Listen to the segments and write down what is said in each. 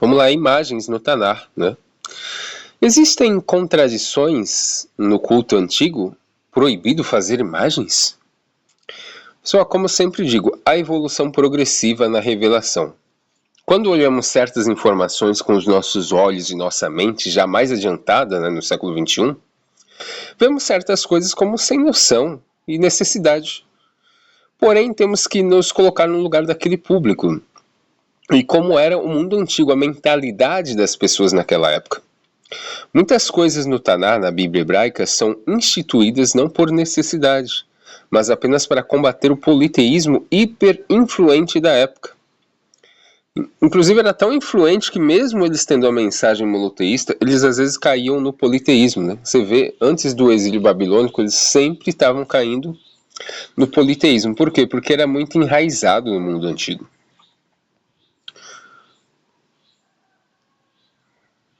Vamos lá, imagens no Tanar, né? Existem contradições no culto antigo? Proibido fazer imagens? Só como sempre digo, a evolução progressiva na revelação. Quando olhamos certas informações com os nossos olhos e nossa mente já mais adiantada, né, no século XXI, vemos certas coisas como sem noção e necessidade. Porém, temos que nos colocar no lugar daquele público e como era o mundo antigo, a mentalidade das pessoas naquela época. Muitas coisas no Tanar, na Bíblia hebraica, são instituídas não por necessidade, mas apenas para combater o politeísmo hiperinfluente da época. Inclusive era tão influente que mesmo eles tendo a mensagem monoteísta, eles às vezes caíam no politeísmo, né? Você vê, antes do exílio babilônico, eles sempre estavam caindo no politeísmo. Por quê? Porque era muito enraizado no mundo antigo.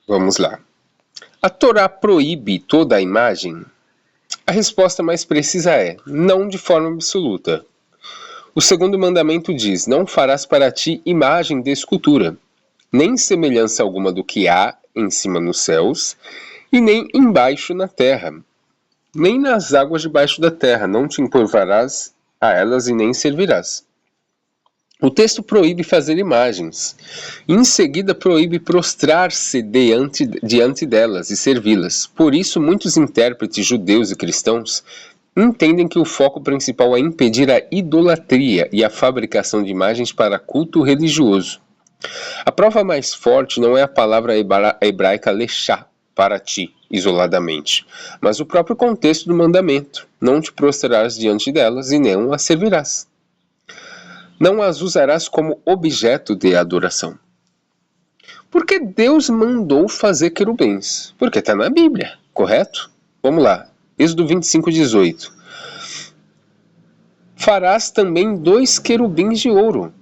Vamos lá. A Torá proíbe toda a imagem? A resposta mais precisa é, não de forma absoluta. O segundo mandamento diz, não farás para ti imagem de escultura, nem semelhança alguma do que há em cima nos céus, e nem embaixo na terra, nem nas águas debaixo da terra, não te encurvarás a elas e nem servirás. O texto proíbe fazer imagens. Em seguida, proíbe prostrar-se diante delas e servi-las. Por isso, muitos intérpretes judeus e cristãos entendem que o foco principal é impedir a idolatria e a fabricação de imagens para culto religioso. A prova mais forte não é a palavra hebraica lechá, para ti, isoladamente, mas o próprio contexto do mandamento. Não te prostrarás diante delas e nem as servirás. Não as usarás como objeto de adoração. Porque Deus mandou fazer querubins? Porque está na Bíblia, correto? Vamos lá, Êxodo 25:18. Farás também 2 querubins de ouro.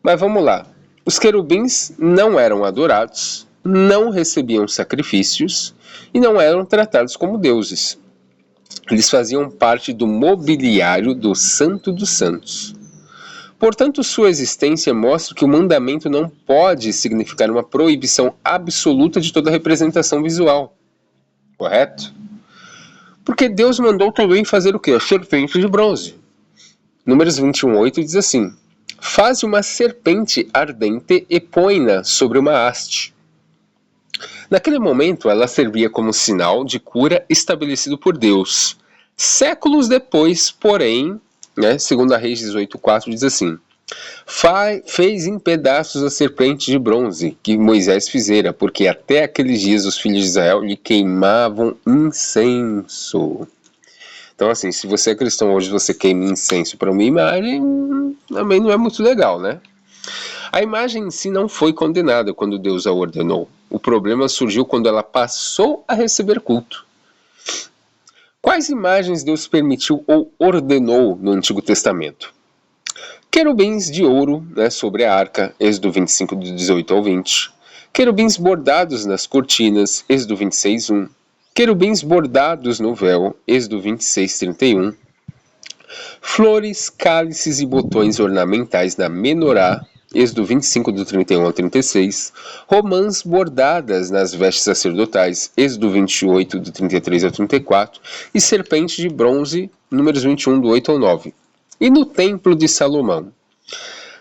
Mas vamos lá, os querubins não eram adorados, não recebiam sacrifícios e não eram tratados como deuses. Eles faziam parte do mobiliário do Santo dos Santos. Portanto, sua existência mostra que o mandamento não pode significar uma proibição absoluta de toda representação visual. Correto? Porque Deus mandou também fazer o quê? A serpente de bronze. Números 21:8 diz assim, faze uma serpente ardente e põe-na sobre uma haste. Naquele momento, ela servia como sinal de cura estabelecido por Deus. Séculos depois, porém, né, 2 Reis 18:4 diz assim, fez em pedaços a serpente de bronze que Moisés fizera, porque até aqueles dias os filhos de Israel lhe queimavam incenso. Então assim, se você é cristão hoje, você queima incenso para uma imagem, também não é muito legal, né? A imagem em si não foi condenada quando Deus a ordenou. O problema surgiu quando ela passou a receber culto. Quais imagens Deus permitiu ou ordenou no Antigo Testamento? Querubins de ouro, né, sobre a arca, Êxodo 25:18-20. Querubins bordados nas cortinas, Êxodo 26:1. Querubins bordados no véu, Êxodo 26:31. Flores, cálices e botões ornamentais na menorá, Êxodo 25:31-36. Romãs bordadas nas vestes sacerdotais, Êxodo 28:33-34. E serpente de bronze, Números 21:8-9. E no templo de Salomão,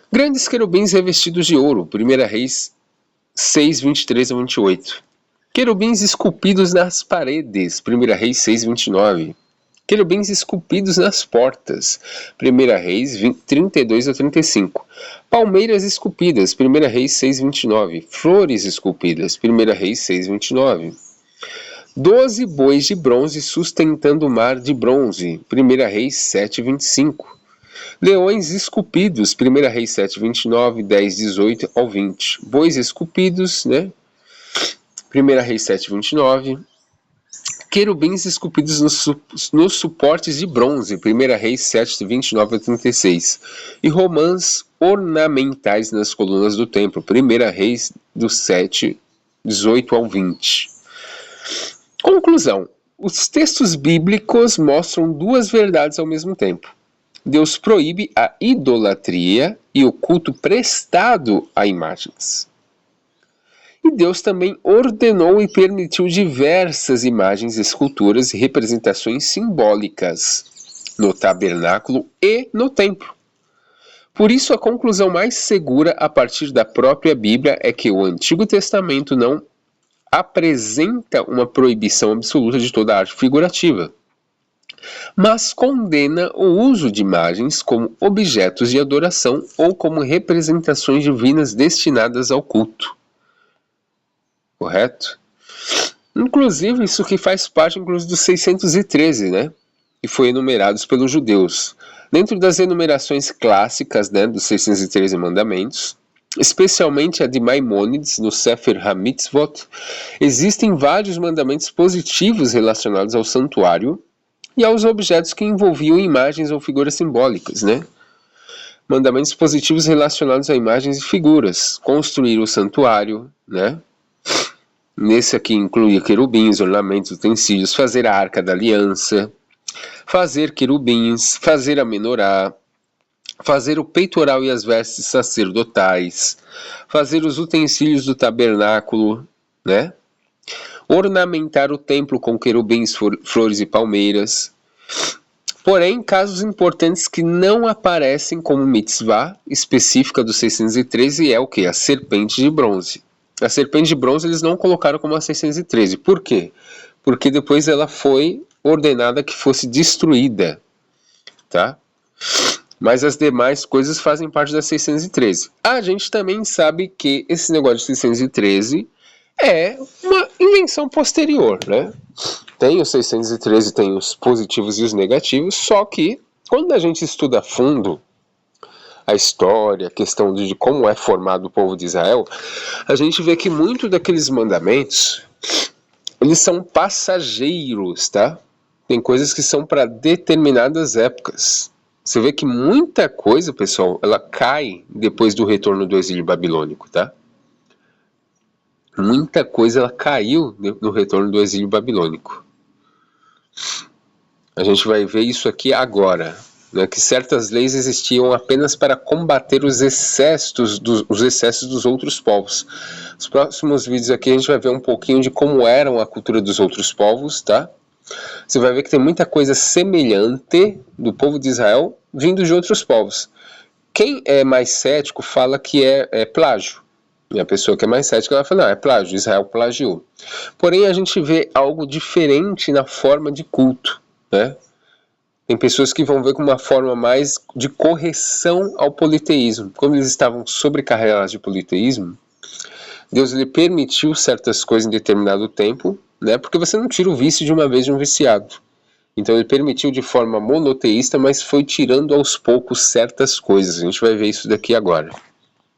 grandes querubins revestidos de ouro, 1 Reis 6:23-28. Querubins esculpidos nas paredes, 1 Reis 6:29. Querubins esculpidos nas portas, 1 Reis 32-35. Palmeiras esculpidas, 1 Reis 6:29. Flores esculpidas, 1 Reis 6:29. 12 bois de bronze sustentando o mar de bronze, 1 Reis 7:25. Leões esculpidos, 1 Reis 7:29, 10:18-20. Bois esculpidos, né? 1 Reis 7:29. Querubins esculpidos nos suportes de bronze, 1 Reis 7:29-36. E romãs ornamentais nas colunas do templo, 1 Reis do 7:18-20. Conclusão. Os textos bíblicos mostram duas verdades ao mesmo tempo. Deus proíbe a idolatria e o culto prestado a imagens. E Deus também ordenou e permitiu diversas imagens, esculturas e representações simbólicas no tabernáculo e no templo. Por isso, a conclusão mais segura a partir da própria Bíblia é que o Antigo Testamento não apresenta uma proibição absoluta de toda arte figurativa, mas condena o uso de imagens como objetos de adoração ou como representações divinas destinadas ao culto. Correto? Inclusive, isso que faz parte dos 613, né? Que foi enumerados pelos judeus. Dentro das enumerações clássicas, né, dos 613 mandamentos, especialmente a de Maimônides, no Sefer HaMitzvot, existem vários mandamentos positivos relacionados ao santuário e aos objetos que envolviam imagens ou figuras simbólicas, né? Mandamentos positivos relacionados a imagens e figuras. Construir o santuário, né? Nesse aqui incluía querubins, ornamentos, utensílios, fazer a arca da aliança, fazer querubins, fazer a menorá, fazer o peitoral e as vestes sacerdotais, fazer os utensílios do tabernáculo, né? Ornamentar o templo com querubins, flores e palmeiras. Porém, casos importantes que não aparecem como mitzvah específica do 613 é o que? A serpente de bronze. A serpente de bronze eles não colocaram como a 613. Por quê? Porque depois ela foi ordenada que fosse destruída, tá? Mas as demais coisas fazem parte da 613. A gente também sabe que esse negócio de 613 é uma invenção posterior, né? Tem o 613, tem os positivos e os negativos, só que quando a gente estuda a fundo a história, a questão de como é formado o povo de Israel, a gente vê que muito daqueles mandamentos, eles são passageiros, tá? Tem coisas que são para determinadas épocas. Você vê que muita coisa, pessoal, ela cai depois do retorno do exílio babilônico, tá? Muita coisa ela caiu no retorno do exílio babilônico. A gente vai ver isso aqui agora, né, que certas leis existiam apenas para combater os excessos dos outros povos. Nos próximos vídeos aqui a gente vai ver um pouquinho de como eram a cultura dos outros povos, tá? Você vai ver que tem muita coisa semelhante do povo de Israel vindo de outros povos. Quem é mais cético fala que é plágio. E a pessoa que é mais cética vai falar, não, é plágio, Israel plagiou. Porém, a gente vê algo diferente na forma de culto, né? Tem pessoas que vão ver com uma forma mais de correção ao politeísmo. Como eles estavam sobrecarregados de politeísmo, Deus ele permitiu certas coisas em determinado tempo, né? Porque você não tira o vício de uma vez de um viciado. Então ele permitiu de forma monoteísta, mas foi tirando aos poucos certas coisas. A gente vai ver isso daqui agora.